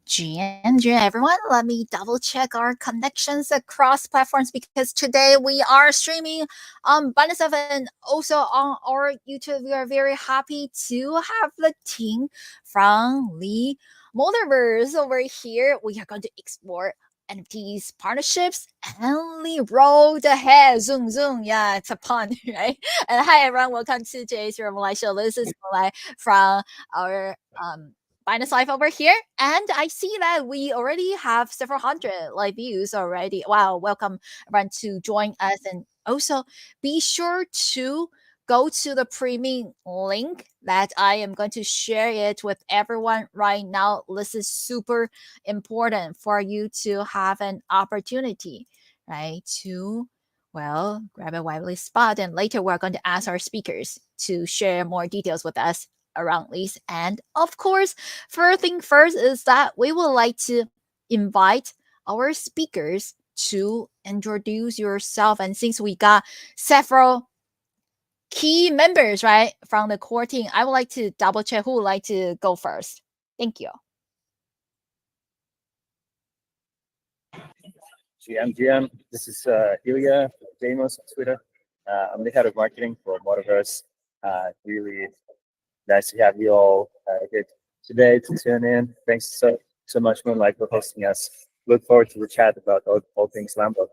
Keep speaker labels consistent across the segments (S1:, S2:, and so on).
S1: GN, everyone. Let me double check our connections across platforms because today we are streaming on Binance and also on our YouTube. We are very happy to have the team from the Motorverse over here. We are going to explore NFTs, partnerships, and the road ahead. Zoom, zoom. Yeah, it's a pun, right? And hi, everyone. Welcome to today's Revving show. This is Malai from our Binance Live over here, and I see that we already have several hundred live views already. Wow, welcome everyone to join us, and also be sure to go to the premium link that I am going to share it with everyone right now. This is super important for you to have an opportunity, right? To grab a lively spot, and later we're going to ask our speakers to share more details with us around this. And of course, first thing first is that we would like to invite our speakers to introduce yourself. And since we got several key members, right, from the core team, I would like to double check who would like to go first. Thank you.
S2: GM. This is Ilya Damos on Twitter. I'm the head of marketing for Motorverse. Really nice to have you all here today to tune in. Thanks so much, Moonlight, for hosting us. Look forward to the chat about all things Lambo.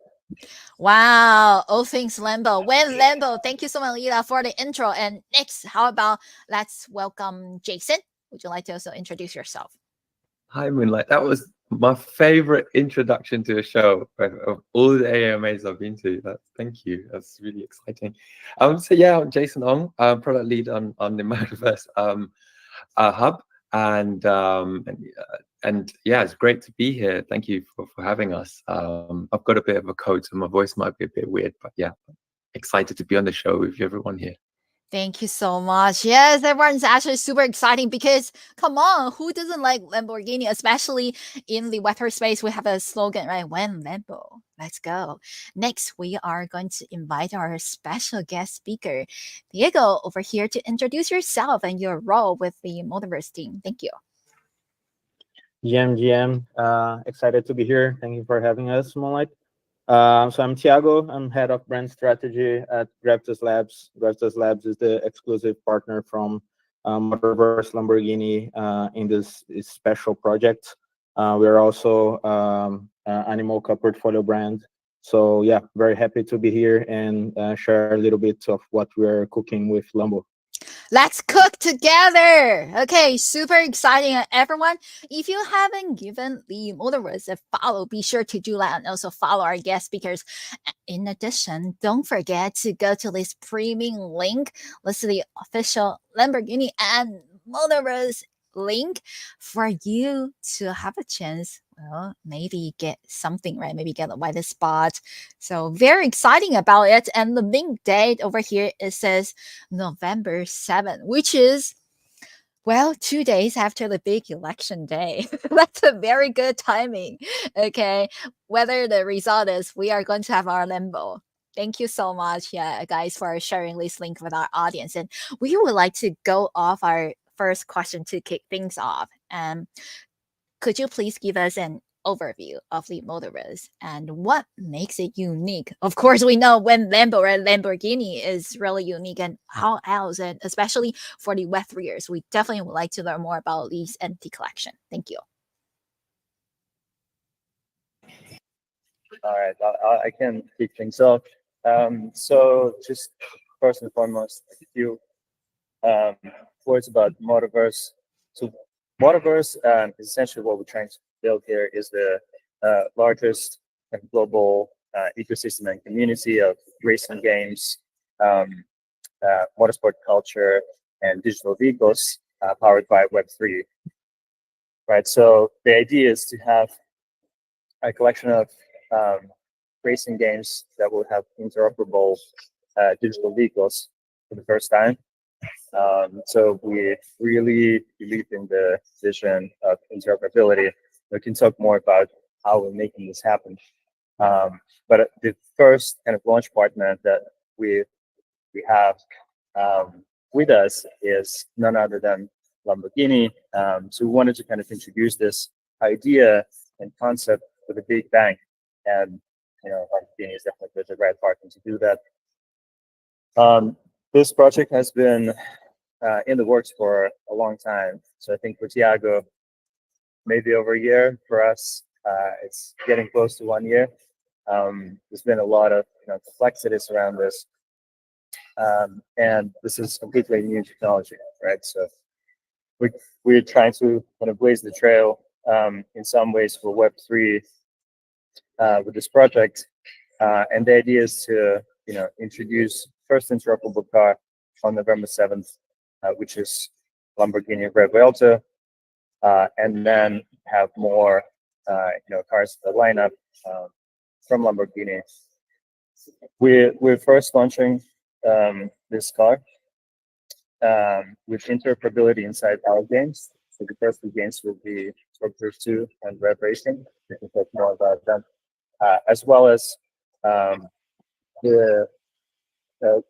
S1: Wow, all things Lambo. When Lambo, thank you so much, Lila, for the intro. And next, how about let's welcome Jason. Would you like to also introduce yourself?
S3: Hi, Moonlight. That was my favorite introduction to a show of all the AMAs I've been to. Thank you. That's really exciting. I'm Jason Ong, product lead on the Motorverse hub, and yeah, it's great to be here. Thank you for having us. I've got a bit of a cold, so my voice might be a bit weird, but yeah, excited to be on the show with everyone here.
S1: Thank you so much. Yes, everyone's actually super exciting because come on, who doesn't like Lamborghini? Especially in the Web3 space, we have a slogan, right? When Lambo, let's go. Next, we are going to invite our special guest speaker, Diego, over here to introduce yourself and your role with the Motorverse team. Thank you.
S4: GM, excited to be here. Thank you for having us, Moonlight. So I'm Thiago. I'm head of brand strategy at Gravitas Labs. Gravitas Labs is the exclusive partner from Motorverse Lamborghini in this special project. We are also Animal Cup portfolio brand. So yeah, very happy to be here and share a little bit of what we're cooking with Lambo.
S1: Let's cook together. Okay, super exciting. Everyone, if you haven't given the Motorverse a follow, be sure to do that and also follow our guest speakers. In addition, don't forget to go to this premium link. Let's see the official Lamborghini and Motorverse link for you to have a chance. Well, maybe get something, right? Maybe get a wider spot. So very exciting about it. And the big date over here, it says November 7th, which is, 2 days after the big election day. That's a very good timing. Okay. Whether the result is we are going to have our Lambo. Thank you so much, guys, for sharing this link with our audience. And we would like to go off our first question to kick things off. Could you please give us an overview of the Motorverse and what makes it unique? Of course, we know when Lambo or Lamborghini is really unique, and how else, and especially for the Web3ers, we definitely would like to learn more about these NFT collection. Thank you.
S2: All right, I can kick things off. So just first and foremost, a few words about Motorverse. So Motorverse is essentially what we're trying to build here is the largest global ecosystem and community of racing games, motorsport culture, and digital vehicles powered by Web3. Right. So the idea is to have a collection of racing games that will have interoperable digital vehicles for the first time. So we really believe in the vision of interoperability. We can talk more about how we're making this happen. But the first kind of launch partner that we have with us is none other than Lamborghini. So we wanted to kind of introduce this idea and concept with a big bang, and Lamborghini is definitely the right partner to do that. This project has been in the works for a long time, so I think for Thiago, maybe over a year. For us, it's getting close to 1 year. There's been a lot of complexities around this, and this is completely new technology, right? So we're trying to kind of blaze the trail in some ways for Web3 with this project, and the idea is to introduce first interoperable car on November 7th, which is Lamborghini Revving Up, and then have more cars in the lineup from Lamborghini. We're first launching this car with interoperability inside our games. So the first two games will be Motorverse 2 and Rev Racing. We can talk more about them, as well as the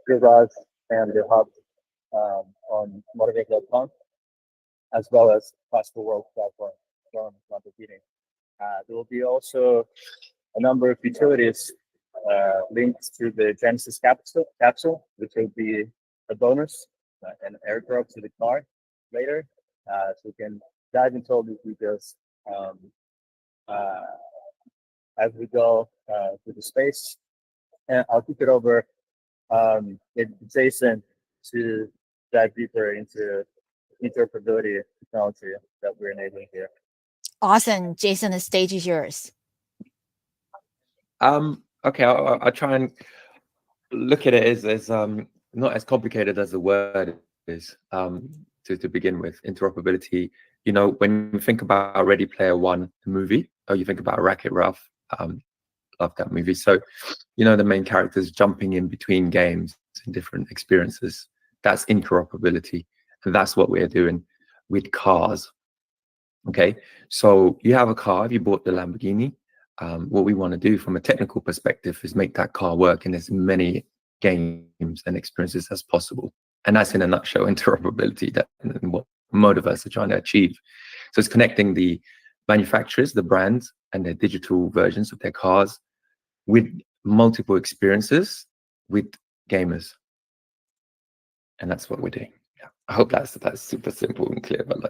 S2: garage and the hub on motorverse.com, as well as Possible World platform from Lamborghini. There will be also a number of utilities linked to the Genesis capsule, which will be a bonus, an airdrop to the car later. So we can dive into all these details as we go through the space. And I'll kick it over Jason to dive deeper into interoperability technology that we're enabling here.
S1: Awesome. Jason, the stage is yours.
S3: Okay, I'll try and look at it as not as complicated as the word is to begin with. Interoperability, when you think about Ready Player One, the movie, or you think about Wreck-It Ralph, love that movie. So, the main characters jumping in between games and different experiences. That's interoperability, and that's what we're doing with cars. Okay, so you have a car, if you bought the Lamborghini, what we want to do from a technical perspective is make that car work in as many games and experiences as possible. And that's in a nutshell interoperability, that and what Motorverse are trying to achieve. So it's connecting the manufacturers, the brands, and their digital versions of their cars with multiple experiences with gamers. And that's what we're doing. Yeah. I hope that's super simple and clear, but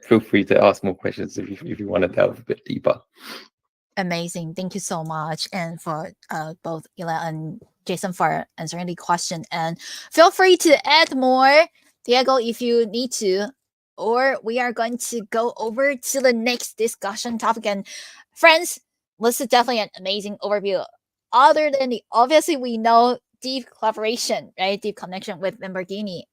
S3: feel free to ask more questions if you want to delve a bit deeper.
S1: Amazing. Thank you so much. And for both Ila and Jason for answering the question. And feel free to add more, Diego, if you need to. Or we are going to go over to the next discussion topic. And friends, this is definitely an amazing overview. Other than obviously we know deep collaboration, right? Deep connection with Lamborghini.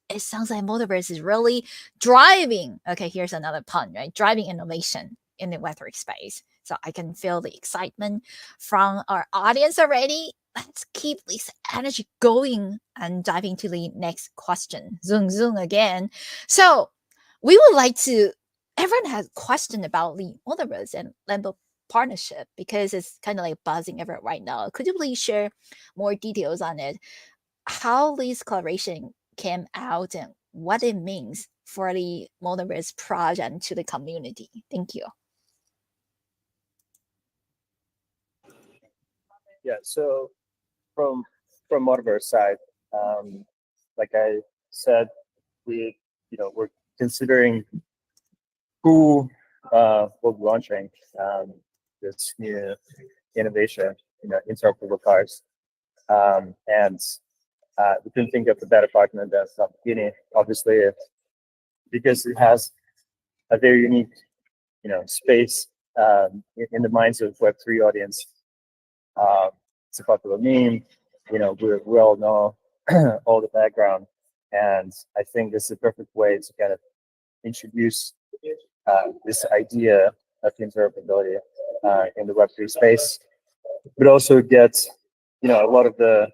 S1: It sounds like Motorverse is really driving. Okay, here's another pun, right? Driving innovation in the Web3 space. So I can feel the excitement from our audience already. Let's keep this energy going and dive into the next question. Zoom again. So we would like to, everyone has a question about the Motorverse and Lambo partnership because it's kind of like buzzing everywhere right now. Could you please share more details on it? How this collaboration came out and what it means for the Motorverse project and to the community? Thank you.
S2: Yeah, so from Motorverse side, like I said, we're considering who will be launching this new innovation, interoperable cars, and we couldn't think of a better partner than Lamborghini, obviously, because it has a very unique, space in the minds of Web3 audience. It's a popular meme, we all know all the background, and I think this is a perfect way to kind of introduce this idea of interoperability in the Web3 space, but also get a lot of the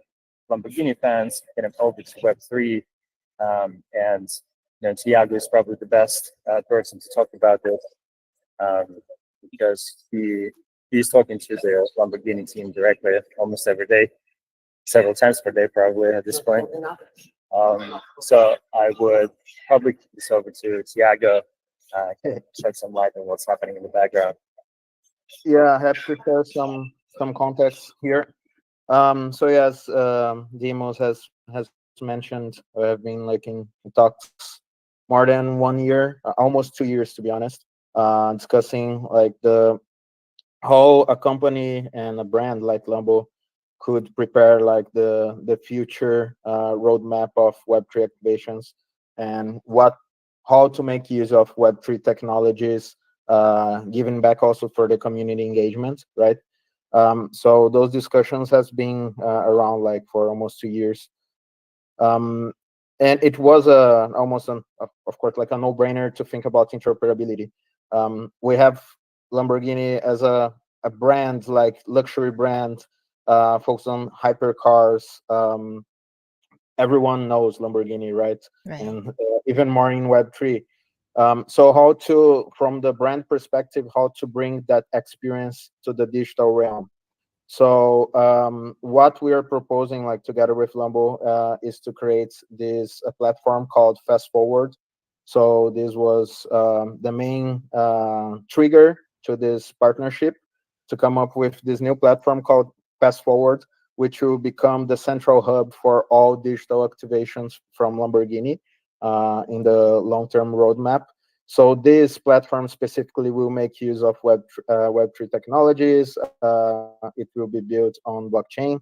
S2: Lamborghini fans kind of over to Web3, and Thiago is probably the best person to talk about this because he's talking to the Lamborghini team directly almost every day, several times per day probably at this point. So I would probably kick this over to Thiago shed some light on what's happening in the background.
S4: Yeah, happy to share some context here. So yes, Demos has mentioned we have been like in talks more than 1 year, almost 2 years to be honest, discussing like the how a company and a brand like Lambo could prepare like the future roadmap of Web3 activations and what how to make use of Web3 technologies, giving back also for the community engagement, right? So those discussions has been around like for almost 2 years, um, and it was almost of course like a no-brainer to think about interoperability. We have Lamborghini as a brand like luxury brand, focused on hypercars. Everyone knows Lamborghini, right?
S1: Right.
S4: And even more in Web3. So how to, from the brand perspective, how to bring that experience to the digital realm. So what we are proposing, like together with Lambo, is to create this a platform called Fast Forward. So this was the main trigger to this partnership to come up with this new platform called Fast Forward, which will become the central hub for all digital activations from Lamborghini in the long-term roadmap. So this platform specifically will make use of Web3 technologies. It will be built on blockchain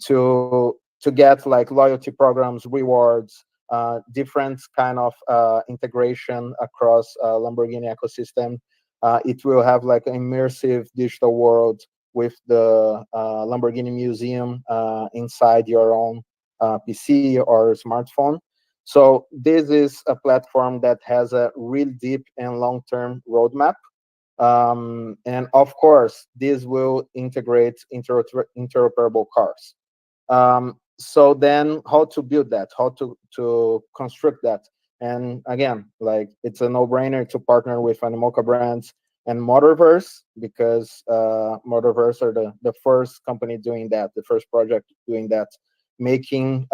S4: to get like loyalty programs, rewards, different kind of integration across Lamborghini ecosystem. It will have like an immersive digital world with the Lamborghini Museum inside your own PC or smartphone. So this is a platform that has a real deep and long-term roadmap. And of course, this will integrate interoperable cars. So then how to build that, how to construct that. And again, like it's a no-brainer to partner with Animoca Brands and Motorverse, because Motorverse are the first company doing that, the first project doing that, making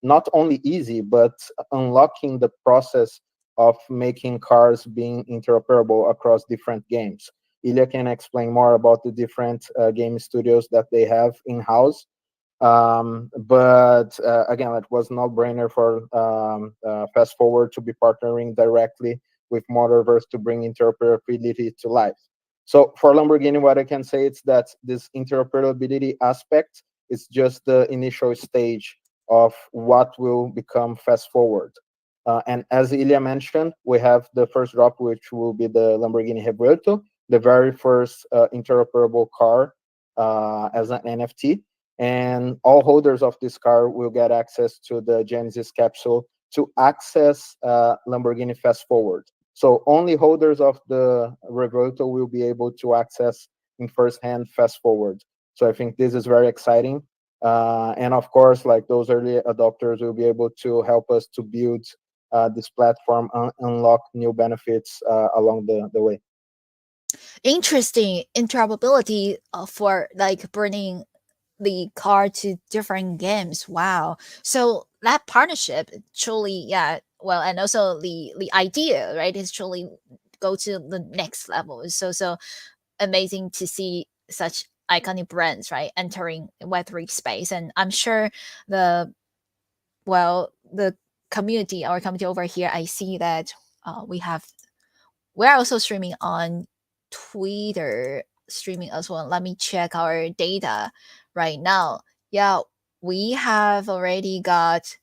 S4: not only easy, but unlocking the process of making cars being interoperable across different games. Ilya can explain more about the different game studios that they have in-house. But again, it was no brainer for Fast Forward to be partnering directly with Motorverse to bring interoperability to life. So for Lamborghini, what I can say is that this interoperability aspect is just the initial stage of what will become Fast Forward. And as Ilya mentioned, we have the first drop, which will be the Lamborghini Revuelto, the very first interoperable car as an NFT. And all holders of this car will get access to the Genesis capsule to access Lamborghini Fast Forward. So only holders of the Revuelto will be able to access in first-hand Fast Forward. So I think this is very exciting. And of course, like those early adopters will be able to help us to build this platform, unlock new benefits along the way.
S1: Interesting interoperability for like bringing the car to different games. Wow. So that partnership truly, yeah. Well, and also the idea, right, is truly go to the next level. It's so amazing to see such iconic brands, right, entering Web3 space. And I'm sure the the community, our community over here, I see that we're also streaming on Twitter, streaming as well. Let me check our data right now. Yeah, we have already got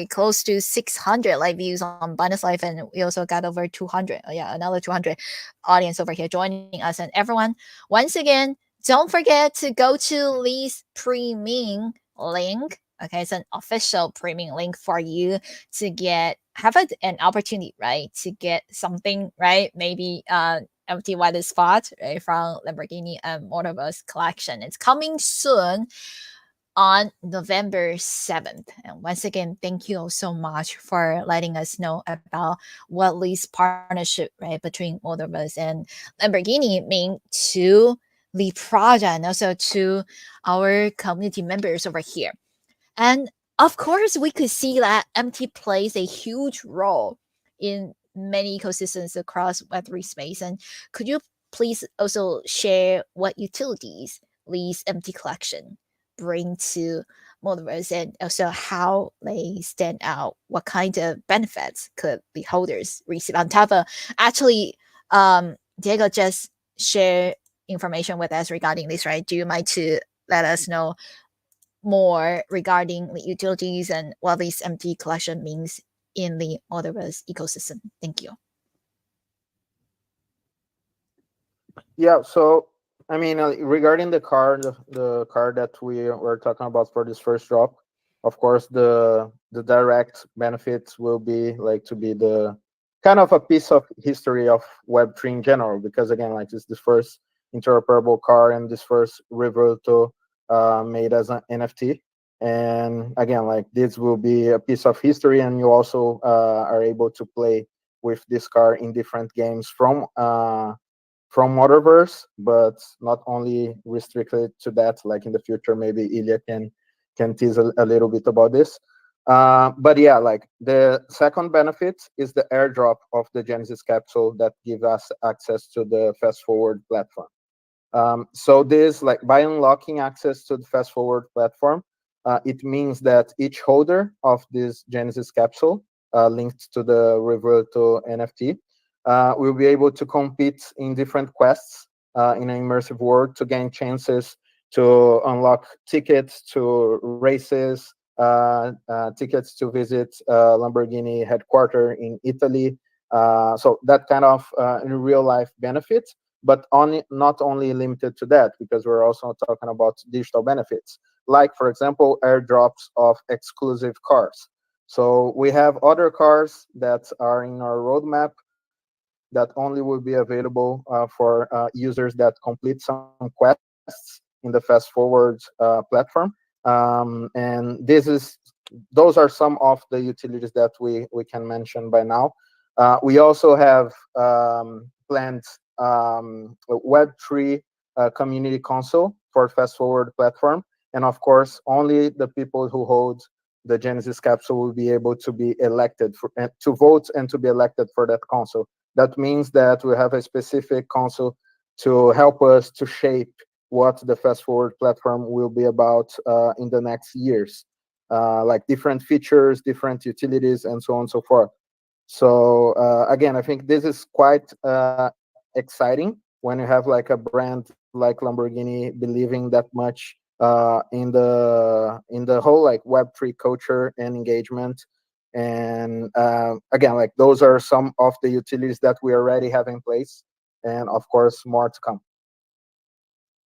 S1: close to 600 live views on Binance Live, and we also got over 200. Yeah, another 200 audience over here joining us. And everyone, once again, don't forget to go to Lee's premium link. Okay, it's an official premium link for you to get have an opportunity, right, to get something, right? Maybe empty white spot, right, from Lamborghini and Motorverse collection. It's coming soon on November 7th. And once again, thank you all so much for letting us know about what Lee's partnership, right, between Motorverse and Lamborghini mean to the project and also to our community members over here. And of course, we could see that MT plays a huge role in many ecosystems across Web3 space. And could you please also share what utilities Lee's MT collection bring to Motorverse, and also how they stand out? What kind of benefits could the holders receive on top of? Actually, Diego just shared information with us regarding this, right? Do you mind to let us know more regarding the utilities and what this MT collection means in the Motorverse ecosystem? Thank you.
S4: Yeah, so I mean, regarding the car, the car that we were talking about for this first drop, of course, the direct benefits will be like to be the kind of a piece of history of Web3 in general, because again, like it's the first interoperable car and this first Reverto made as an NFT. And again, like this will be a piece of history, and you also are able to play with this car in different games from Motorverse, but not only restricted to that. Like in the future, maybe Ilya can tease a little bit about this. But yeah, like the second benefit is the airdrop of the Genesis capsule that gives us access to the fast forward platform. So this, like by unlocking access to the fast forward platform, it means that each holder of this Genesis capsule linked to the Reverto NFT will be able to compete in different quests in an immersive world to gain chances to unlock tickets to races, tickets to visit Lamborghini headquarters in Italy. So that kind of in real life benefit, but not only limited to that, because we're also talking about digital benefits, like for example, airdrops of exclusive cars. So we have other cars that are in our roadmap that only will be available for users that complete some quests in the fast forward platform. And those are some of the utilities that we can mention by now. We also have planned Web3 community console for fast forward platform. And of course, only the people who hold the Genesis capsule will be able to be elected to vote and to be elected for that console. That means that we have a specific console to help us to shape what the fast forward platform will be about in the next years, like different features, different utilities, and so on and so forth. So again, I think this is quite exciting when you have like a brand like Lamborghini believing that much in the whole like Web3 culture and engagement. And again, like those are some of the utilities that we already have in place, and of course more to come.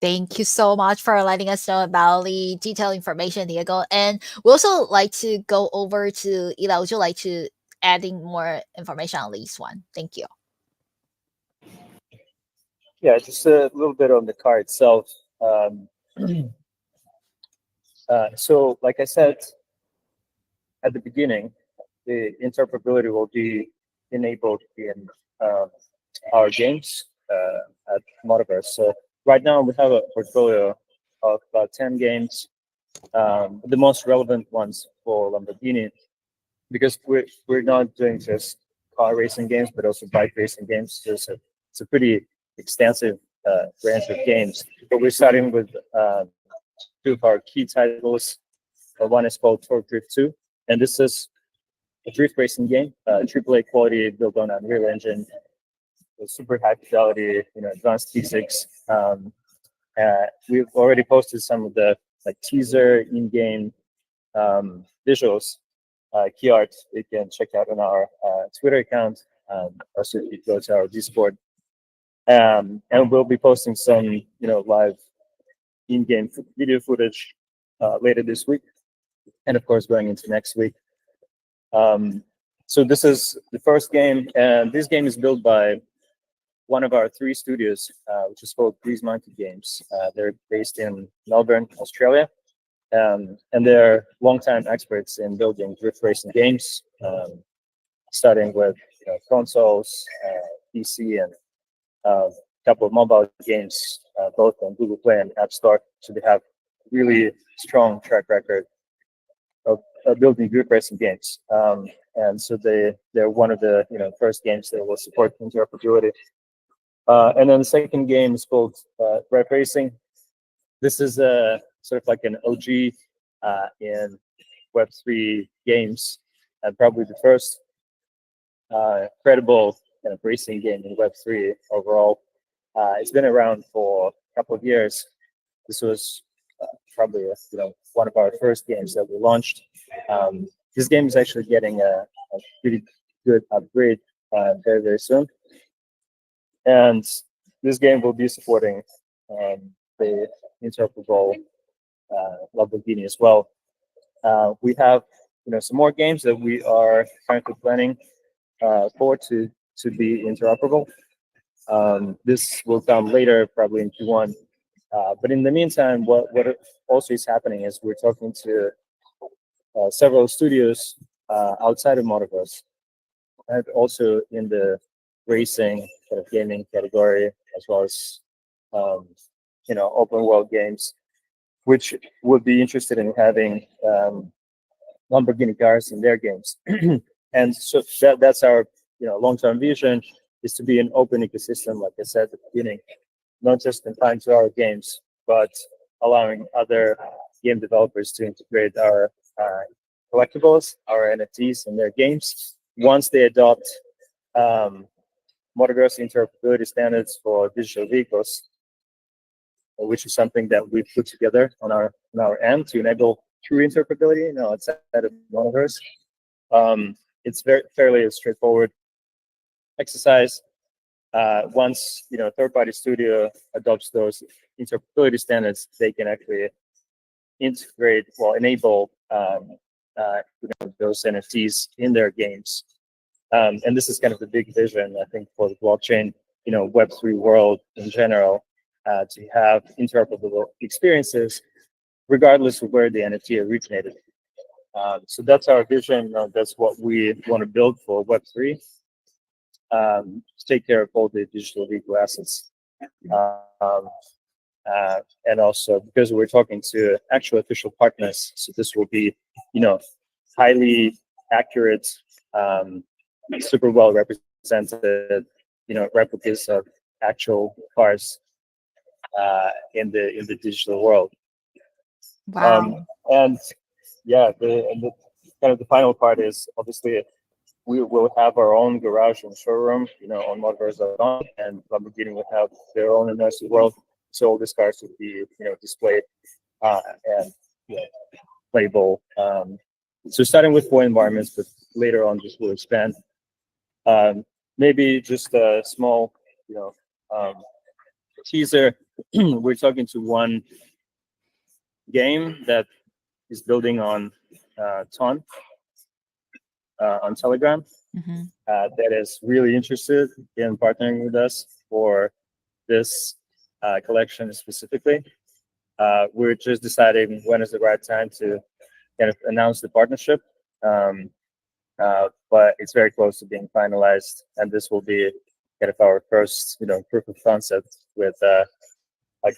S1: Thank you so much for letting us know about the detailed information, Diego. And we also like to go over to Ila. Would you like to adding more information on this one? Thank you.
S2: Yeah, just a little bit on the car itself. So, like I said at the beginning, the interoperability will be enabled in our games at Motorverse. So right now we have a portfolio of about 10 games, the most relevant ones for Lamborghini, because we're not doing just car racing games, but also bike racing games. It's a pretty extensive range of games. But we're starting with two of our key titles. One is called Torque Drift 2, and this is a drift racing game, AAA quality, built on Unreal Engine, with super high fidelity, advanced physics. We've already posted some of the like teaser in-game visuals, key art. You can check out on our Twitter account. Also, if you go to our Discord, and we'll be posting some, live in-game video footage later this week, and of course going into next week. So this is the first game, and this game is built by one of our 3 studios, which is called Grease Monkey Games. They're based in Melbourne, Australia, and they're longtime experts in building drift racing games, starting with consoles, PC, and a couple of mobile games, both on Google Play and App Store. So they have really strong track record of building drift racing games. and so they're one of the first games that will support interoperability. And then the second game is called Rev Racing. This is a sort of like an OG in Web3 games, and probably the first credible kind of racing game in Web3 overall. It's been around for a couple of years. This was probably one of our first games that we launched. This game is actually getting a pretty good upgrade very, very soon. And this game will be supporting the interoperable Lamborghini as well. We have some more games that we are currently planning for to be interoperable. This will come later, probably in Q1. But in the meantime, what also is happening is we're talking to several studios outside of Motorverse, and also in the racing kind of gaming category, as well as open world games, which would be interested in having Lamborghini cars in their games. And so that's our long-term vision, is to be an open ecosystem, like I said at the beginning, not just confined to our games, but allowing other game developers to integrate our collectibles, our NFTs in their games once they adopt Motorverse interoperability standards for digital vehicles, which is something that we've put together on our end to enable true interoperability outside of Motorverse. It's fairly straightforward exercise. Once a third-party studio adopts those interoperability standards, they can actually enable those NFTs in their games. And this is kind of the big vision, I think, for the blockchain, Web3 world in general, to have interoperable experiences, regardless of where the NFT originated. So that's our vision. That's what we want to build for Web3. To take care of all the digital vehicle assets. And also because we're talking to actual official partners, so this will be, highly accurate, super well represented, replicas of actual cars in the digital world.
S1: Wow.
S2: And yeah, the kind of the final part is obviously we will have our own garage and showroom, on Motorverse.com, and Lamborghini will have their own immersive world. So all these cars will be, displayed and playable. So starting with 4 environments, but later on this will expand. Maybe just a small, teaser. We're talking to one game that is building on Ton on Telegram.
S1: Mm-hmm.
S2: That is really interested in partnering with us for this collection specifically. We're just deciding when is the right time to kind of announce the partnership, but it's very close to being finalized, and this will be kind of our first, proof of concept with a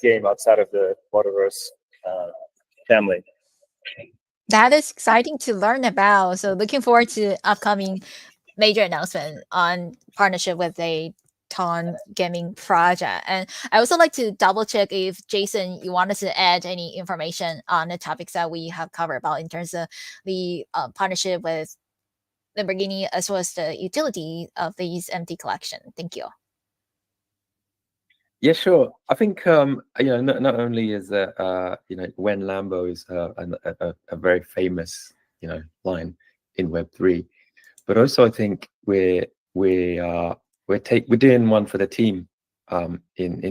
S2: game outside of the Motorverse family.
S1: That is exciting to learn about. So looking forward to upcoming major announcement on partnership with a Ton gaming project. And I also like to double check if Jason, you wanted to add any information on the topics that we have covered about in terms of the partnership with Lamborghini as well as the utility of these MT collection. Thank you.
S3: Yeah, sure. I think not only is that when Lambo is a very famous line in Web3, but also I think we're doing one for the team in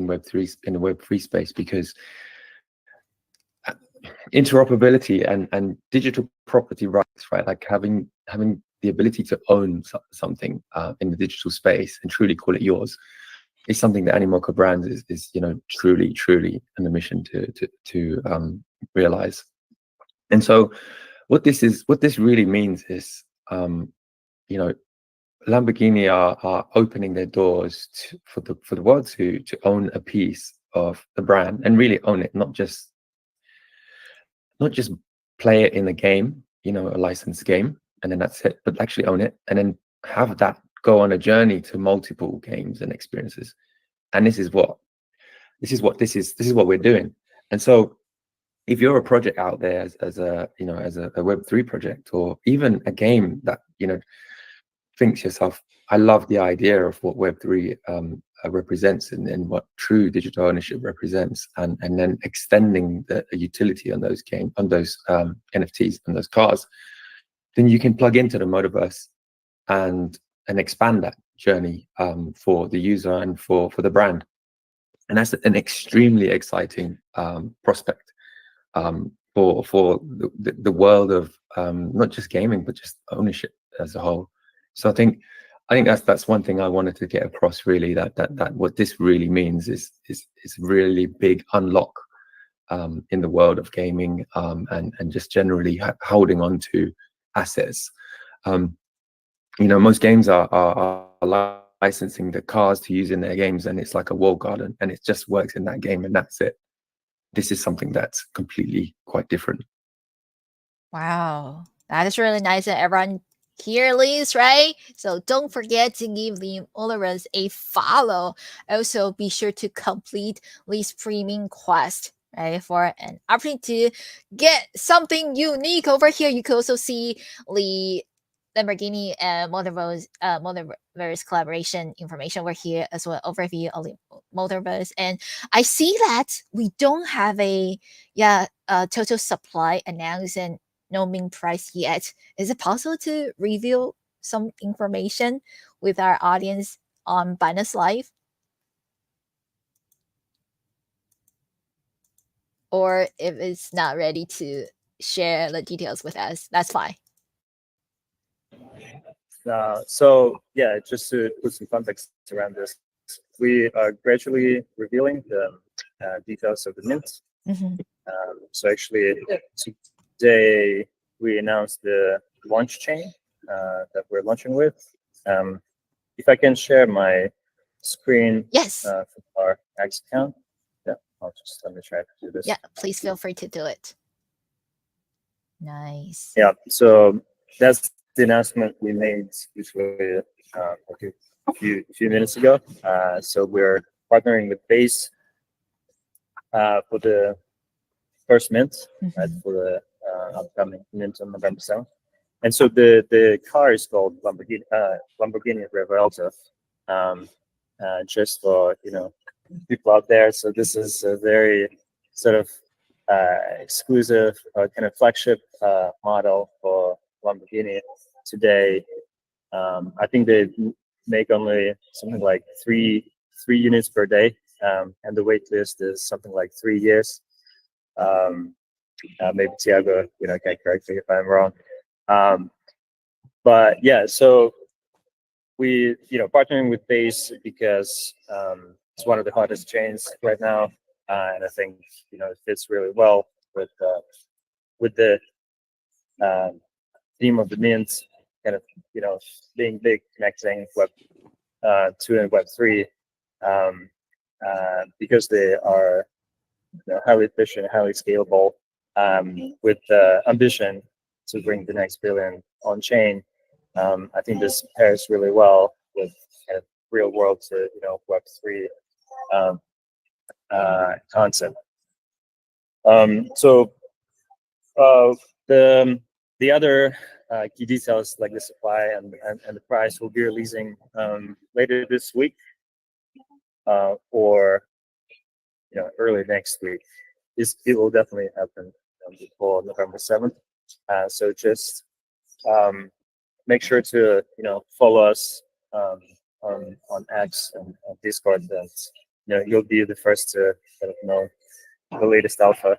S3: Web3 in the Web3 space, because interoperability and digital property rights, right? Like having the ability to own something in the digital space and truly call it yours is something that Animoca Brands is truly on the mission to realize. And so what this really means is Lamborghini are opening their doors for the world to own a piece of the brand and really own it, not just play it in a game, a licensed game, and then that's it. But actually own it, and then have that go on a journey to multiple games and experiences. And this is what we're doing. And so if you're a project out there as a Web3 project, or even a game that think to yourself, I love the idea of what Web3 represents and what true digital ownership represents, and then extending the utility on those NFTs and those cars, then you can plug into the Motorverse and expand that journey for the user and for the brand. And that's an extremely exciting prospect for the world of not just gaming, but just ownership as a whole. So I think that's one thing I wanted to get across, really, that what this really means is really big unlock in the world of gaming, and just generally holding on to assets. Most games are licensing the cars to use in their games, and it's like a walled garden, and it just works in that game, and that's it. This is something that's completely quite different.
S1: Wow, that is really nice, and everyone here leaves, right? So don't forget to give the Motorverse a follow. Also, be sure to complete Lee's premium quest, right, for an opportunity to get something unique over here. You can also see Lee Lamborghini and Motorverse collaboration information over here, as well overview of the Motorverse. And I see that we don't have a total supply announced and no mean price yet. Is it possible to reveal some information with our audience on Binance Live? Or if it's not ready to share the details with us, that's fine.
S2: So yeah, just to put some context around this, we are gradually revealing the details of the mint. So actually today we announced the launch chain that we're launching with. If I can share my screen,
S1: yes,
S2: from our X account. Yeah, let me try to do this.
S1: Yeah, please feel free to do it. Nice.
S2: Yeah, so that's the announcement we made usually a few minutes ago. So we're partnering with Base for the first mint, right, for the upcoming mint on November 7th. And so the car is called Lamborghini Revving just for people out there. So this is a very sort of exclusive kind of flagship model for Lamborghini today. I think they make only something like three units per day, and the wait list is something like 3 years. Maybe Tiago, can correct me if I'm wrong. But yeah, so we, partnering with Base because it's one of the hottest chains right now, and I think it fits really well with the theme of the mint, kind of being big, connecting Web 2 and Web 3, because they are highly efficient, highly scalable, with the ambition to bring the next billion on chain. I think this pairs really well with kind of real world to Web 3 concept. So the other key details, like the supply and the price, will be releasing later this week, or early next week. It will definitely happen before November 7th. So just make sure to follow us on X and Discord, and you'll be the first to kind of know the latest alpha.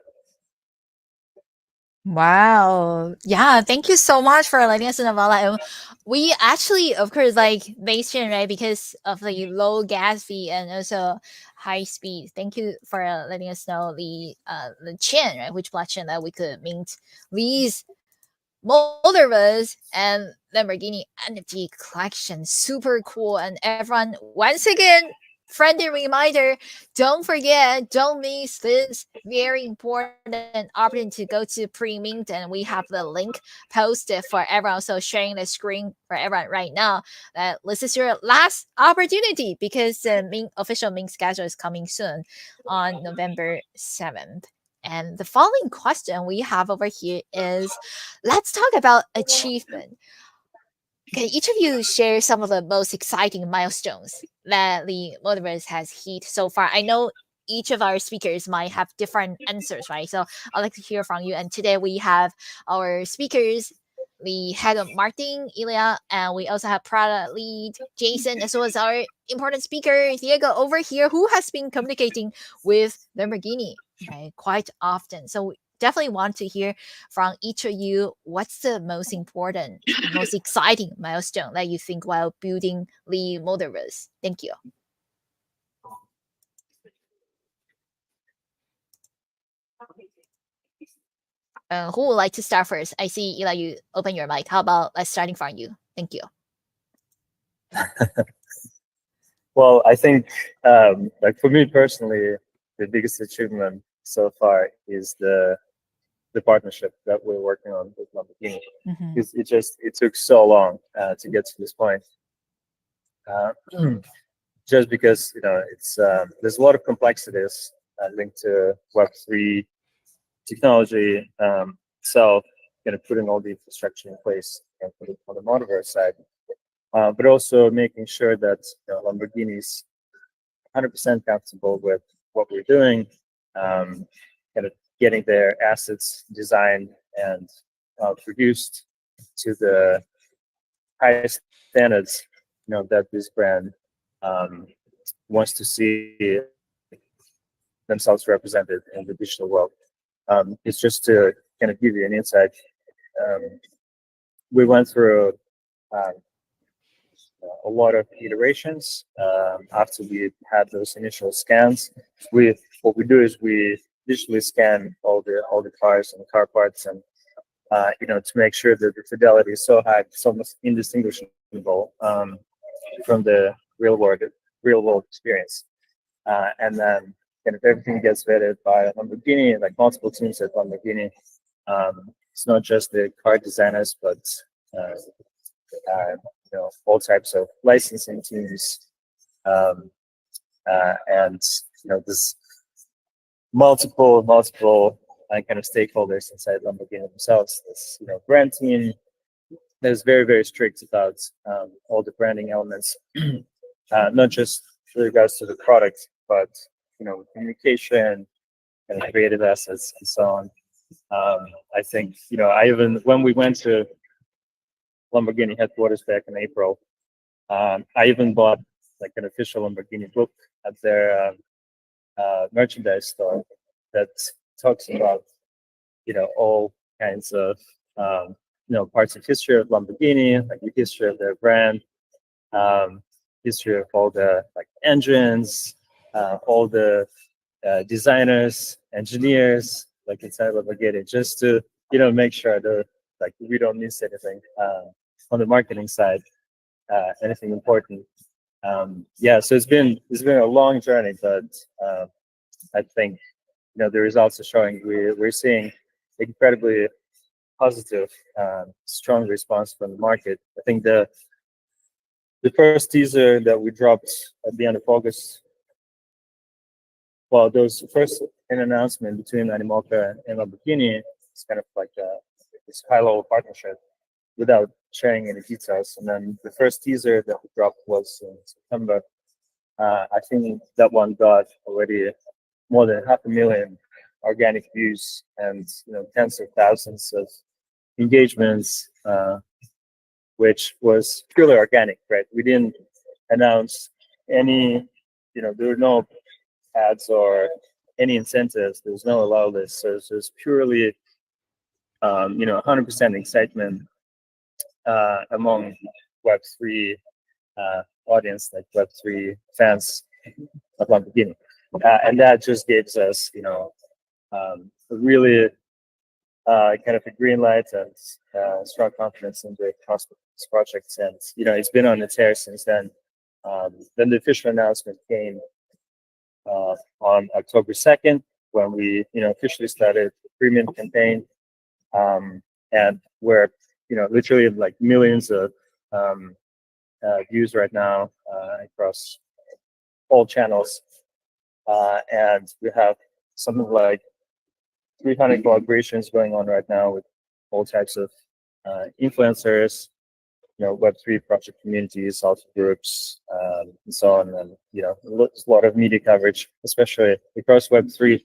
S1: Wow. Yeah, thank you so much for letting us know about that. And we actually, of course, like base chain, right? Because of the low gas fee and also high speed. Thank you for letting us know the chain, right? Which blockchain that we could mint these Motorverse and Lamborghini NFT collection. Super cool. And everyone, once again, friendly reminder, don't forget, don't miss this very important opportunity to go to pre-mint, and we have the link posted for everyone. So sharing the screen for everyone right now. This is your last opportunity because the official mint schedule is coming soon on November 7th. And the following question we have over here is, let's talk about achievement. Can each of you share some of the most exciting milestones that the Motorverse has hit so far? I know each of our speakers might have different answers, right? So I'd like to hear from you. And today we have our speakers, the head of marketing, Ilya, and we also have product lead, Jason, as well as our important speaker, Diego, over here, who has been communicating with Lamborghini, right, quite often. So we definitely want to hear from each of you, what's the most important, most exciting milestone that you think while building the Motorverse? Thank you. Who would like to start first? I see, Eli, you open your mic. How about starting from you? Thank you.
S2: Well, I think, like for me personally, the biggest achievement so far is the partnership that we're working on with Lamborghini. Because it took so long to get to this point. Just because it's there's a lot of complexities linked to Web3 technology itself, putting all the infrastructure in place on the Motorverse side, but also making sure that Lamborghini's 100% comfortable with what we're doing, kind of getting their assets designed and produced to the highest standards, that this brand wants to see themselves represented in the digital world. It's just to kind of give you an insight. We went through a lot of iterations after we had those initial scans. What we do is we digitally scan all the cars and car parts, and to make sure that the fidelity is so high, it's almost indistinguishable from the real world experience. And then kind of everything gets vetted by Lamborghini, like multiple teams at Lamborghini. It's not just the car designers, but all types of licensing teams, and there's multiple kind of stakeholders inside Lamborghini themselves. This brand team that is very, very strict about all the branding elements, not just with regards to the product, but communication and creative assets and so on. I think when we went to Lamborghini headquarters back in April, I even bought like an official Lamborghini book at their merchandise store that talks about all kinds of parts of history of Lamborghini, like the history of their brand, history of all the like engines, all the designers, engineers, like inside Lamborghini, just to make sure that like we don't miss anything on the marketing side, anything important. So it's been a long journey, but I think the results are showing we're seeing incredibly positive, strong response from the market. I think the first teaser that we dropped at the end of August, well, those first an announcement between Animoca and Lamborghini, it's kind of like this high-level partnership without sharing any details. And then the first teaser that we dropped was in September. I think that one got already more than 500,000 organic views and tens of thousands of engagements, which was purely organic, right? We didn't announce any, there were no ads or any incentives. There was no allow list. So it was purely, 100% excitement among Web3 audience, like Web3 fans of Lamborghini. And that just gives us, a really kind of a green light and strong confidence in the prospect of this project. And, it's been on its hair since then. Then the official announcement came on October 2nd, when we officially started the premium campaign, and we're literally like millions of views right now across all channels, and we have something like 300 collaborations going on right now with all types of influencers, Web3 project communities, author groups, and so on. And there's a lot of media coverage, especially across Web3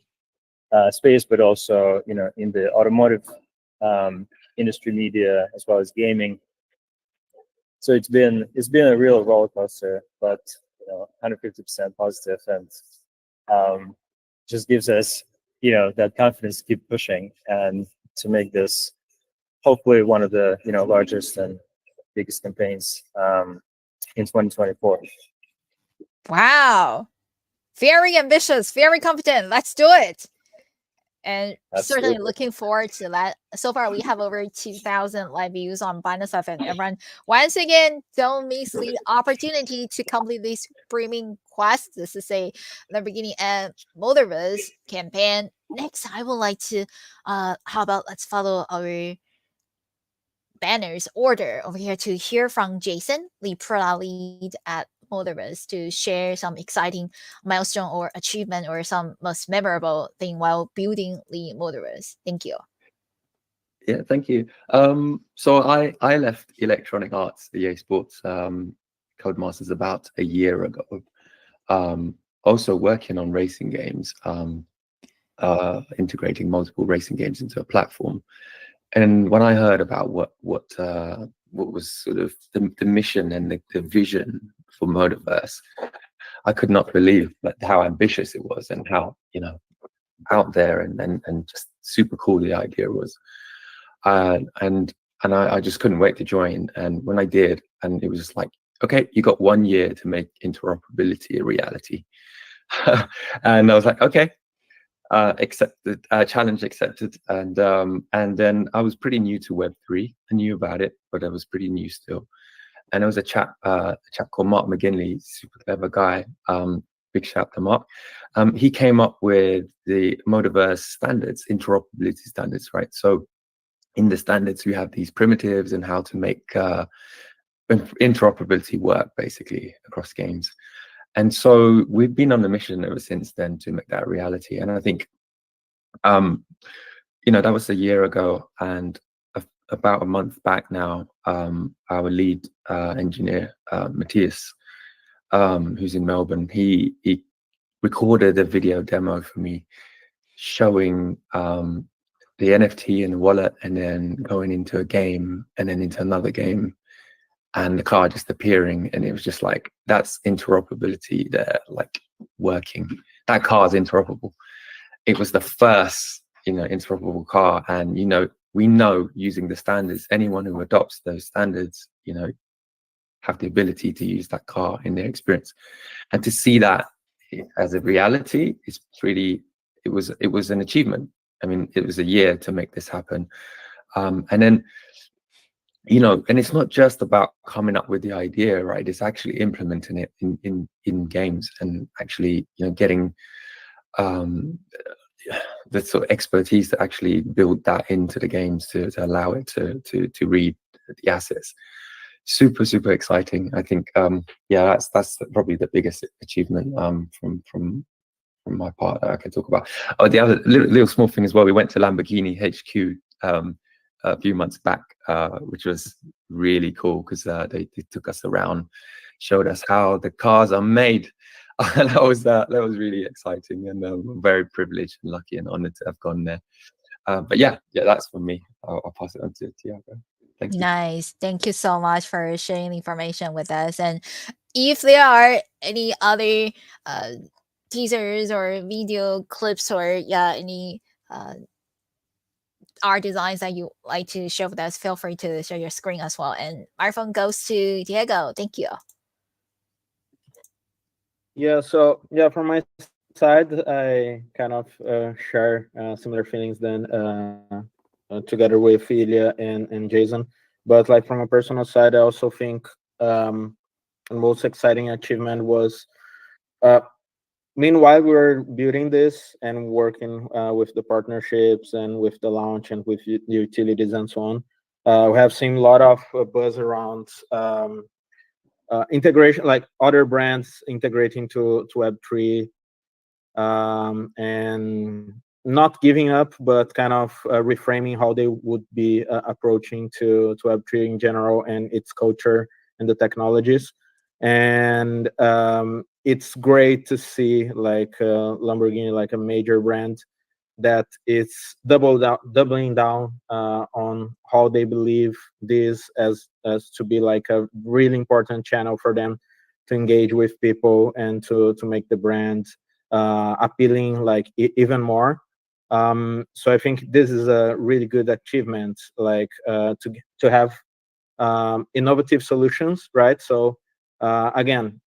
S2: space, but also in the automotive industry media as well as gaming. So it's been a real roller coaster, but 150% positive, and just gives us that confidence to keep pushing and to make this hopefully one of the largest and biggest campaigns in 2024.
S1: Wow. Very ambitious, very confident. Let's do it. And
S2: Absolutely.
S1: certainly looking forward to that. So far, we have over 2,000 live views on Binance FM. Everyone, once again, don't miss the opportunity to complete this streaming quest. This is a Lamborghini and Motorverse campaign. Next, I would like to, how about let's follow our banners order over here to hear from Jason, the product lead at Motorverse, to share some exciting milestone or achievement or some most memorable thing while building the Motorverse. Thank you.
S3: Yeah, thank you. So I left Electronic Arts, EA Sports Codemasters, about a year ago. Also working on racing games, integrating multiple racing games into a platform. And when I heard about what was sort of the mission and the vision for Motorverse, I could not believe how ambitious it was and how out there and just super cool the idea was. And I just couldn't wait to join. And when I did, and it was just like, okay, you got 1 year to make interoperability a reality. And I was like, okay. Accepted, challenge accepted, and then I was pretty new to Web3. I knew about it, but I was pretty new still. And there was a chap called Mark McGinley, super clever guy. Big shout to Mark. He came up with the Motorverse standards, interoperability standards, right? So in the standards, we have these primitives and how to make interoperability work basically across games. And so we've been on a mission ever since then to make that a reality. And I think, that was a year ago, and about a month back now, our lead engineer, Matthias, who's in Melbourne, he recorded a video demo for me showing the NFT and the wallet, and then going into a game and then into another game, and the car just appearing. And it was just like, that's interoperability there, like working. That car is interoperable. It was the first, interoperable car. And, we know using the standards, anyone who adopts those standards, have the ability to use that car in their experience. And to see that as a reality is really, it was an achievement. I mean, it was a year to make this happen. And then, and it's not just about coming up with the idea, right? It's actually implementing it in games, and actually, getting the sort of expertise to actually build that into the games to allow it to read the assets. Super, super exciting. I think, that's probably the biggest achievement from my part that I can talk about. Oh, the other little small thing as well, we went to Lamborghini HQ a few months back, which was really cool because they took us around, showed us how the cars are made. And that was really exciting, and I'm very privileged and lucky and honored to have gone there. But yeah, that's for me. I'll pass it on to Tiago. Thank you.
S1: Nice. Thank you so much for sharing the information with us. And if there are any other teasers or video clips or any art designs that you like to share with us, feel free to share your screen as well. And microphone goes to Diego. Thank you.
S4: Yeah, so from my side, I kind of share similar feelings than together with Ilya and Jason. But like from a personal side, I also think most exciting achievement was, uh, meanwhile we were building this and working with the partnerships and with the launch and with the utilities and so on. We have seen a lot of buzz around integration, like other brands integrating to Web3, and not giving up, but kind of reframing how they would be approaching to Web3 in general and its culture and the technologies. And it's great to see like Lamborghini, like a major brand, that it's doubling down on how they believe this as to be like a really important channel for them to engage with people and to make the brand appealing like even more. So I think this is a really good achievement, like to have innovative solutions, right? So again,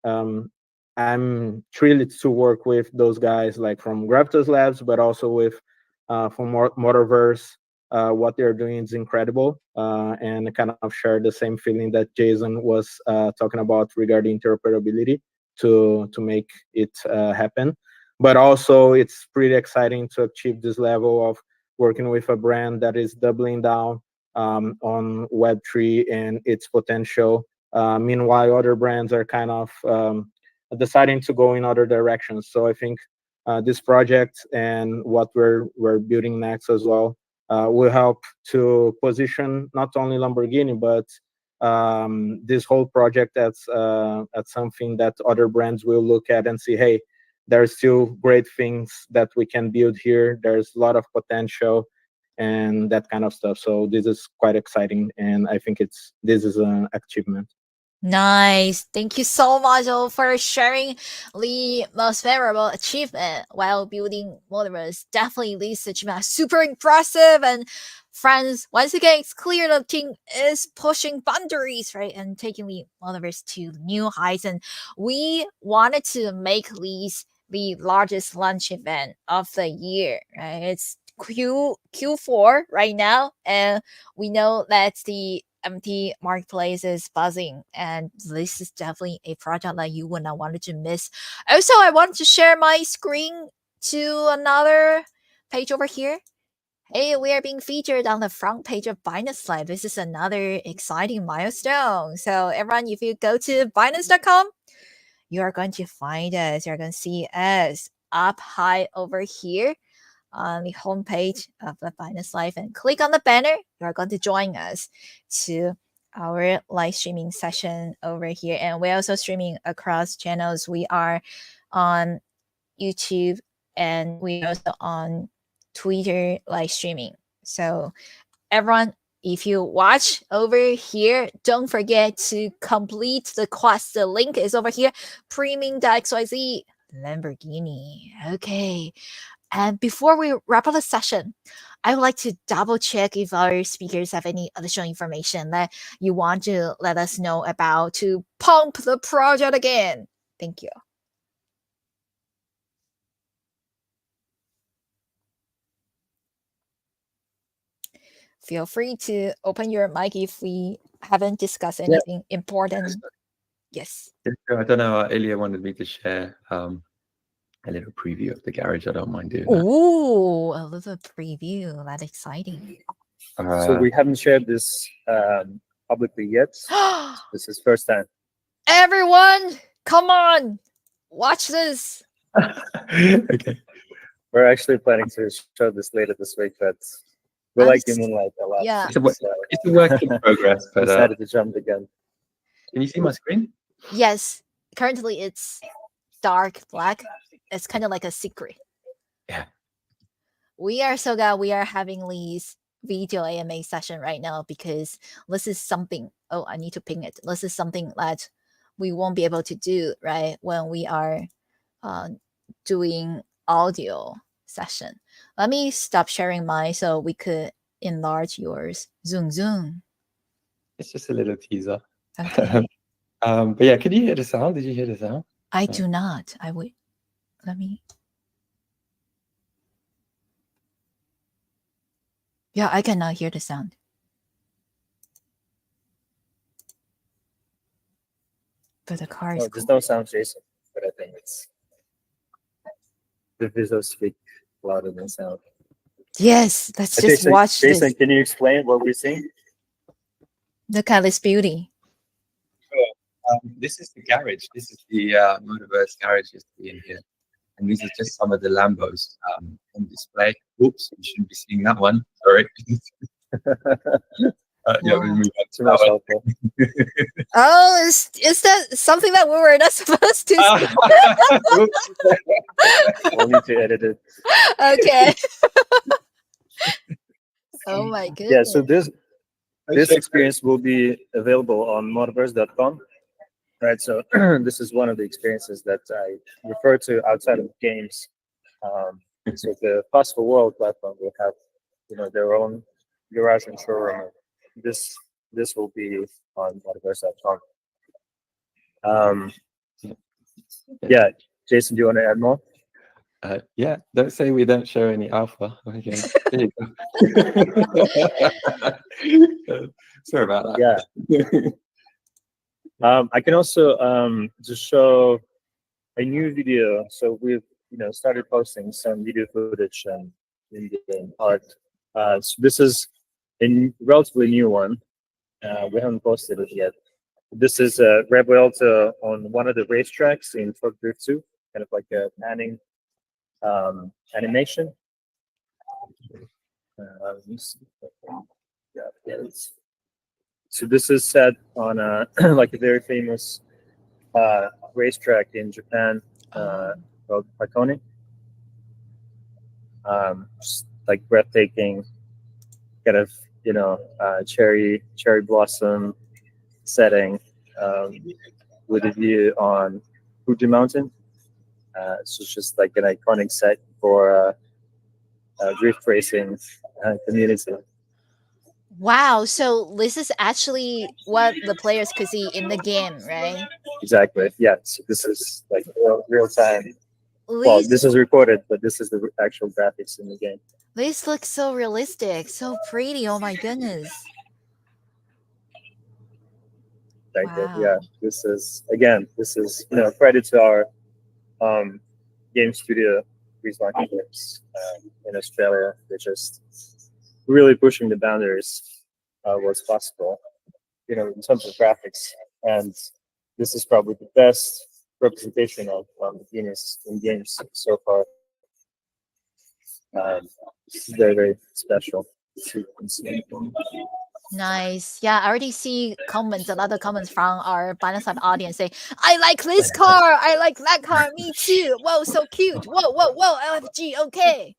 S4: I'm thrilled to work with those guys, like from Gravitas Labs, but also with from Motorverse. What they're doing is incredible, and kind of share the same feeling that Jason was talking about regarding interoperability to make it happen. But also, it's pretty exciting to achieve this level of working with a brand that is doubling down on Web3 and its potential. Meanwhile, other brands are kind of deciding to go in other directions. So I think this project and what we're building next as well will help to position not only Lamborghini, but this whole project as something that other brands will look at and see, hey, there's still great things that we can build here. There's a lot of potential and that kind of stuff. So this is quite exciting, and I think this is an achievement.
S1: Nice. Thank you so much for sharing the most memorable achievement while building Motorverse. Definitely this achievement is super impressive. And friends, once again, it's clear the team is pushing boundaries, right? And taking the Motorverse to new heights. And we wanted to make these the largest launch event of the year, right? It's Q4 right now. And we know that the empty marketplace is buzzing, and this is definitely a project that you would not want to miss. Also, I want to share my screen to another page over here. Hey, we are being featured on the front page of Binance Live. This is another exciting milestone. So everyone, if you go to Binance.com, you are going to find us. You're going to see us up high over here on the homepage of the Binance Live and click on the banner. You are going to join us to our live streaming session over here. And we're also streaming across channels. We are on YouTube and we're also on Twitter live streaming. So everyone, if you watch over here, don't forget to complete the quest. The link is over here. Premium.xyz Lamborghini. Okay. And before we wrap up the session, I would like to double check if our speakers have any additional information that you want to let us know about to pump the project again. Thank you. Feel free to open your mic if we haven't discussed anything important. Yes.
S3: I don't know. Ilya wanted me to share a little preview of the garage. I don't mind doing that.
S1: Ooh, a little preview. That's exciting.
S2: So we haven't shared this publicly yet. This is first time.
S1: Everyone, come on, watch this.
S3: Okay.
S2: We're actually planning to show this later this week, but we like the Moonlight a lot.
S1: Yeah.
S3: It's a work in progress, but
S2: decided to jump again.
S3: Can you see my screen?
S1: Yes. Currently, it's dark black. It's kind of like a secret.
S3: Yeah.
S1: We are so glad we are having these video AMA session right now because this is something. Oh, I need to ping it. This is something that we won't be able to do right when we are doing audio session. Let me stop sharing mine so we could enlarge yours. Zoom, zoom.
S3: It's just a little teaser.
S1: Okay.
S3: But yeah, can you hear the sound? Did you hear the sound?
S1: I do not. I would. Let me. Yeah, I cannot hear the sound. But the car is
S2: No,
S1: cool.
S2: there's no sound, Jason, but I think it's the visuals speak louder than sound.
S1: Yes, let's just
S2: Jason,
S1: watch
S2: Jason,
S1: this.
S2: can you explain what we're seeing?
S1: Look at this beauty.
S3: This is the garage. This is the Motorverse garage you see in here. And these are just some of the Lambos on display. Oops, you shouldn't be seeing that one. Sorry. Yeah, we
S1: Wow.
S3: move on to
S2: Too
S3: that
S2: much
S3: one.
S2: helpful.
S1: Oh, is that something that we were not supposed to see?
S3: Oops.
S2: We'll need to edit it.
S1: Okay. Oh my
S2: Yeah,
S1: goodness.
S2: so this experience will be available on motorverse.com. Right, so this is one of the experiences that I refer to outside of games. So the Possible World platform will have, their own garage and showroom. This will be on motorverse.com. Yeah, Jason, do you want to add more?
S3: Yeah, don't say we don't show any alpha. Okay. There you go. Sorry about that.
S2: Yeah. I can also just show a new video. So we've started posting some video footage and in-game art. So this is a relatively new one. We haven't posted it yet. This is Revving on one of the racetracks in Truck Drift 2, kind of like a panning animation. Let me see. Yeah, so this is set on a like a very famous racetrack in Japan called Hakone. Just like breathtaking, kind of cherry blossom setting with a view on Fuji Mountain. So it's just like an iconic set for drift racing community.
S1: Wow. So this is actually what the players could see in the game, right?
S2: Exactly. Yeah. So this is like real time. Well,
S1: These
S2: this is recorded, but this is the actual graphics in the game.
S1: these look so realistic, so pretty. Oh my goodness.
S2: Like
S1: Wow.
S2: yeah, this is credit to our game studio, Respawn Games in Australia. They're just really pushing the boundaries of what's possible, in terms of graphics. And this is probably the best representation of Guinness in games so far. It's very, very special to consume.
S1: Nice. Yeah, I already see comments, a lot of comments from our Banasab audience say, I like this car. I like that car. Me too. Whoa, so cute. Whoa, whoa, whoa. LFG. Okay.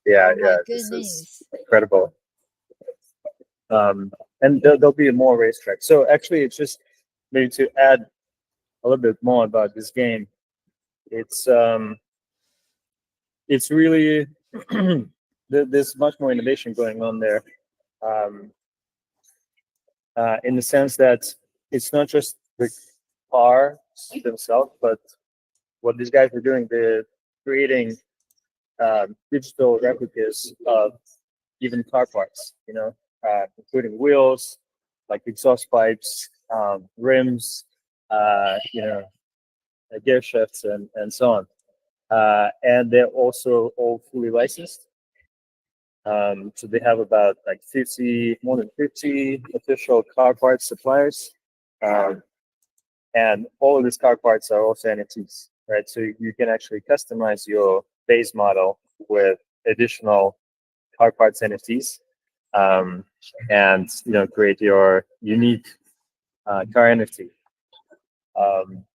S2: Yeah,
S1: Oh my
S2: this is
S1: goodness.
S2: incredible. And there'll be more racetracks. So actually, it's just maybe to add a little bit more about this game. It's really there's much more innovation going on there, in the sense that it's not just the car themselves, but what these guys are doing, they're creating digital replicas of even car parts, including wheels, like exhaust pipes, rims, gear shifts, and so on. And they're also all fully licensed. So they have about like more than 50 official car parts suppliers. And all of these car parts are also NFTs, right? So you can actually customize your base model with additional car parts NFTs, and create your unique car NFT.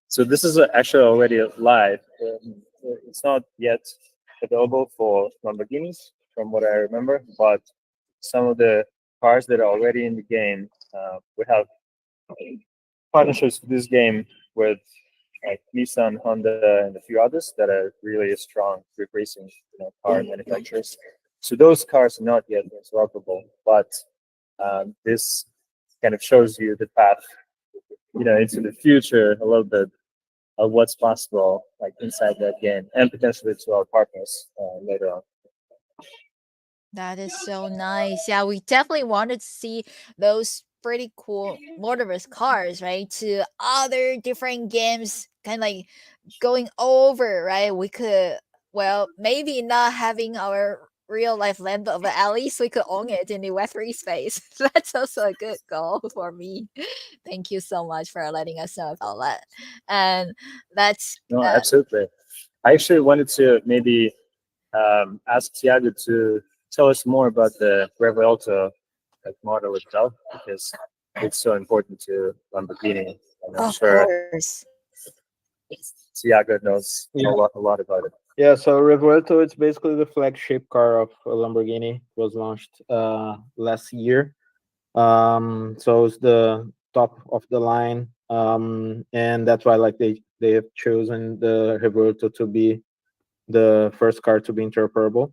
S2: So this is actually already live. It's not yet available for Lamborghinis, from what I remember, but some of the cars that are already in the game, we have partnerships with this game with like Nissan, Honda, and a few others that are really strong drift racing car manufacturers. So those cars are not yet interoperable, but this kind of shows you the path, into the future a little bit of what's possible, like inside that game, and potentially to our partners later on.
S1: That is so nice. Yeah, we definitely wanted to see those pretty cool Motorverse cars, right? To other different games, kind of like going over, right? We could, well, maybe not having our real life Lambo, but at least we could own it in the Web3 space. That's also a good goal for me. Thank you so much for letting us know about that. And that's
S2: No, absolutely. I actually wanted to maybe ask Tiago to tell us more about the Revuelto model itself, because it's so important to Lamborghini, and I'm
S1: of
S2: sure
S1: course.
S2: Tiago knows
S4: Yeah.
S2: a lot about it.
S4: Yeah, so Revuelto, it's basically the flagship car of Lamborghini. It was launched last year. So it's the top of the line, and that's why like they have chosen the Revuelto to be the first car to be interoperable.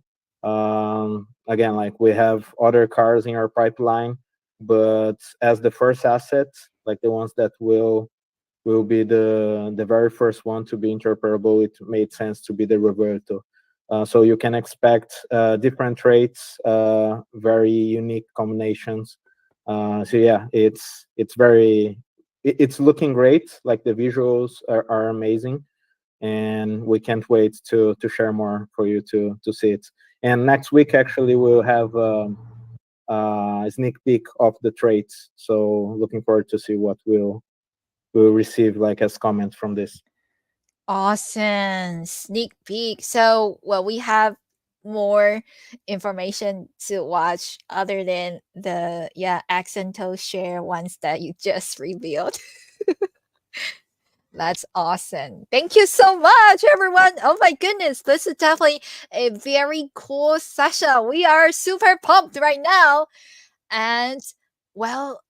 S4: Again, like we have other cars in our pipeline, but as the first asset, like the ones that will be the very first one to be interoperable, it made sense to be the Roberto. So you can expect different traits, very unique combinations. So yeah, it's looking great. Like the visuals are amazing, and we can't wait to share more for you to see it. And next week, actually, we'll have a sneak peek of the traits. So looking forward to see what we'll receive like as comments from this.
S1: Awesome sneak peek. So, well, we have more information to watch other than the accidental share ones that you just revealed. That's awesome. Thank you so much, everyone. Oh my goodness, this is definitely a very cool session. We are super pumped right now. And well,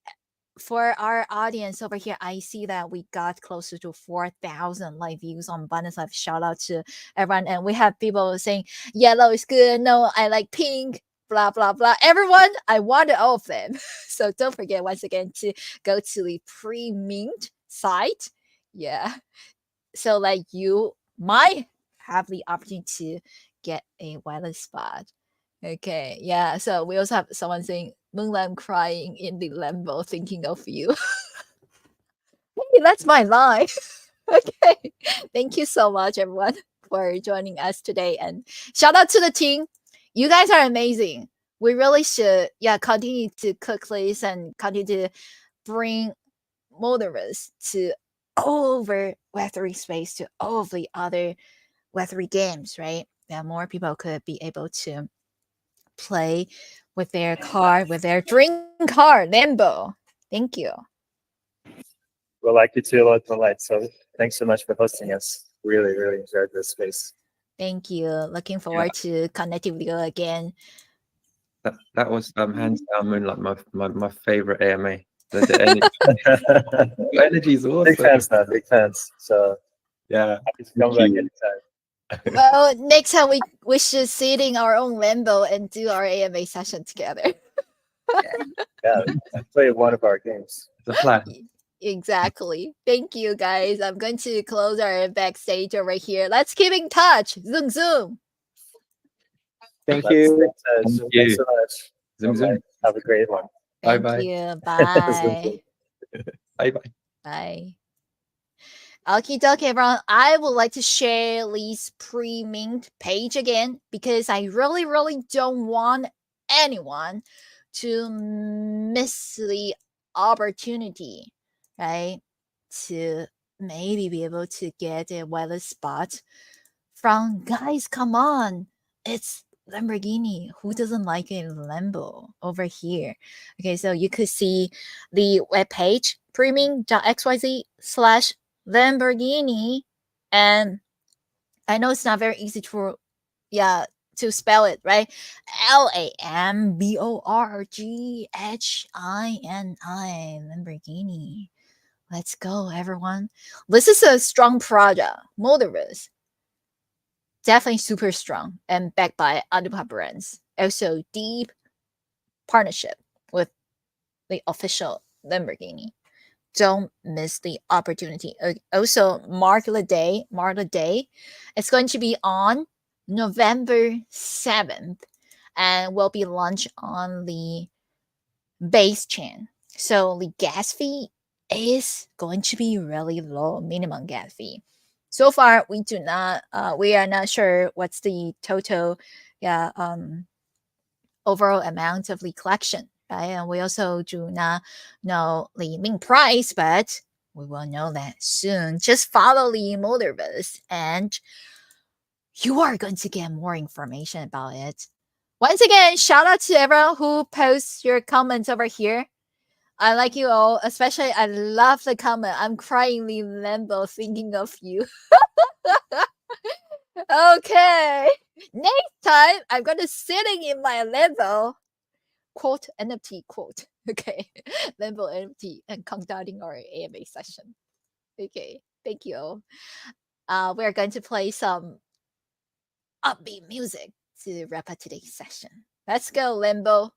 S1: for our audience over here, I see that we got closer to 4,000 live views on Bonus Live. Shout out to everyone. And we have people saying yellow is good. No, I like pink. Blah blah blah. Everyone, I wanted all of them. So don't forget once again to go to the pre-mint site. Yeah. So like you might have the opportunity to get a wireless spot. Okay, yeah. So we also have someone saying Moonlight crying in the Lambo thinking of you. Hey, that's my line. Okay. Thank you so much, everyone, for joining us today. And shout out to the team. You guys are amazing. We really should, continue to cook this and continue to bring Motorverse to all over Web3 space, to all of the other Web3 games, right? That more people could be able to play with their car, with their dream car, Lambo. Thank you.
S2: We'll like you too a lot, Light. So thanks so much for hosting us. Really, really enjoyed this space.
S1: Thank you. Looking forward to connecting with you again.
S3: That was hands down Moonlight, my favorite AMA. The energy is awesome.
S2: Big fans now, big fans. So
S3: yeah,
S2: happy to come back anytime.
S1: Well, next time we should sit in our own Lambo and do our AMA session together.
S2: Yeah, play one of our games.
S3: The plan.
S1: Exactly. Thank you, guys. I'm going to close our backstage over here. Let's keep in touch. Zoom, zoom.
S4: Thank you.
S2: Thanks so much.
S3: Zoom, zoom.
S2: Have a great one.
S1: Thank
S3: Bye-bye.
S1: you. Bye.
S3: Bye-bye.
S1: Bye. Okie dokie, everyone. I would like to share Lee's pre-mint page again because I really, really don't want anyone to miss the opportunity, right? To maybe be able to get a wireless spot from guys. Come on, it's Lamborghini. Who doesn't like a Lambo over here? Okay, so you could see the webpage premium.xyz/Lamborghini, and I know it's not very easy to spell it, right? LAMBORGHINI, Lamborghini. Let's go, everyone. This is a strong project. Motorverse. Definitely super strong and backed by other brands. Also deep partnership with the official Lamborghini. Don't miss the opportunity. Also, mark the day. It's going to be on November 7th and will be launched on the base chain. So the gas fee is going to be really low, minimum gas fee. So far, we are not sure what's the total, overall amount of the collection, right? And we also do not know the main price, but we will know that soon. Just follow the Motorverse and you are going to get more information about it. Once again, shout out to everyone who posts your comments over here. I like you all, especially I love the comment. I'm crying the Lambo thinking of you. Okay. Next time, I'm gonna sitting in my Lambo. Quote NFT quote. Okay. Lambo NFT and conducting our AMA session. Okay. Thank you. We're going to play some upbeat music to wrap up today's session. Let's go, Lambo.